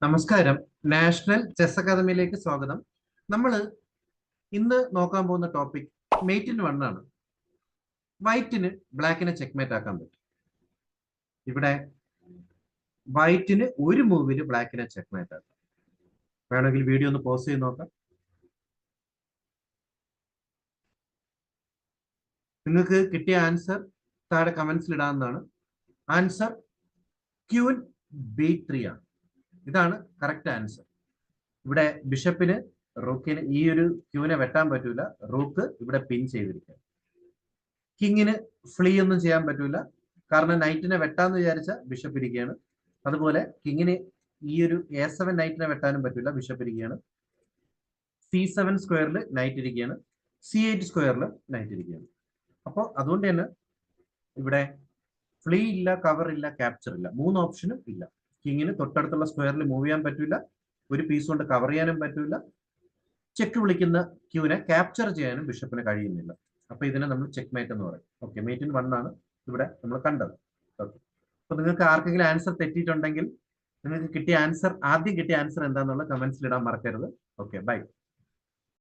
നമസ്കാരം. National chess അക്കാദമിയിലേക്ക് സ്വാഗതം. നമ്മൾ ഇന്ന് നോക്കാൻ പോകുന്ന ടോപ്പിക് മേറ്റിന് വണ്ണാണ്. വൈറ്റിന് ബ്ലാക്കിനെ ചെക്ക്മേറ്റ് ആക്കാൻ പറ്റും. ഇവിടെ വൈറ്റിന് ഒരു മൂവിന് ബ്ലാക്കിനെ ചെക്ക്മേറ്റ് ആക്കാം. വേണമെങ്കിൽ വീഡിയോ ഒന്ന് പോസ് ചെയ്ത് നോക്കാം. നിങ്ങൾക്ക് കിട്ടിയ ആൻസർ താഴെ കമന്റ്സിൽ ഇടാവുന്നതാണ്. ആൻസർ ക്യൂൻ B3 ആണ്. ഇതാണ് കറക്റ്റ് ആൻസർ. ഇവിടെ ബിഷപ്പിന് റൂക്കിന് ഈ ഒരു ക്യൂവിനെ വെട്ടാൻ പറ്റൂല. റൂക്ക് ഇവിടെ പിൻ ചെയ്തിരിക്കുക. കിങ്ങിന് ഫ്ലീ ഒന്നും ചെയ്യാൻ പറ്റൂല, കാരണം നൈറ്റിനെ വെട്ടാന്ന് വിചാരിച്ച ബിഷപ്പ് ഇരിക്കുകയാണ്. അതുപോലെ കിങ്ങിന് ഈ ഒരു A7 നൈറ്റിനെ വെട്ടാനും പറ്റൂല, ബിഷപ്പ് ഇരിക്കുകയാണ്. C7 സ്ക്വയറിൽ നൈറ്റ് ഇരിക്കുകയാണ്. C8 സ്ക്വയറിൽ നൈറ്റ് ഇരിക്കുകയാണ്. അപ്പോൾ അതുകൊണ്ട് തന്നെ ഇവിടെ ഫ്ലീ ഇല്ല, കവർ ഇല്ല, ക്യാപ്ചർ ഇല്ല, മൂന്ന് ഓപ്ഷനും ഇല്ല. കിങ്ങിന് തൊട്ടടുത്തുള്ള സ്ക്വയറിൽ മൂവ് ചെയ്യാൻ പറ്റില്ല, ഒരു പീസ് കൊണ്ട് കവർ ചെയ്യാനും പറ്റില്ല, ചെക്ക് വിളിക്കുന്ന ക്യൂവിനെ ക്യാപ്ചർ ചെയ്യാനും ബിഷപ്പിന് കഴിയുന്നില്ല. അപ്പൊ ഇതിനെ നമ്മൾ ചെക്ക് മേറ്റ് എന്ന് പറയും. ഓക്കെ, മേറ്റിന് വണ്ണാണ് ഇവിടെ നമ്മൾ കണ്ടത്. ഓക്കെ, അപ്പൊ നിങ്ങൾക്ക് ആർക്കെങ്കിലും ആൻസർ തെറ്റിയിട്ടുണ്ടെങ്കിൽ നിങ്ങൾക്ക് കിട്ടിയ ആൻസർ, ആദ്യം കിട്ടിയ ആൻസർ എന്താണെന്നുള്ള കമന്റ്സിൽ ഇടാൻ മറക്കരുത്. Okay, by.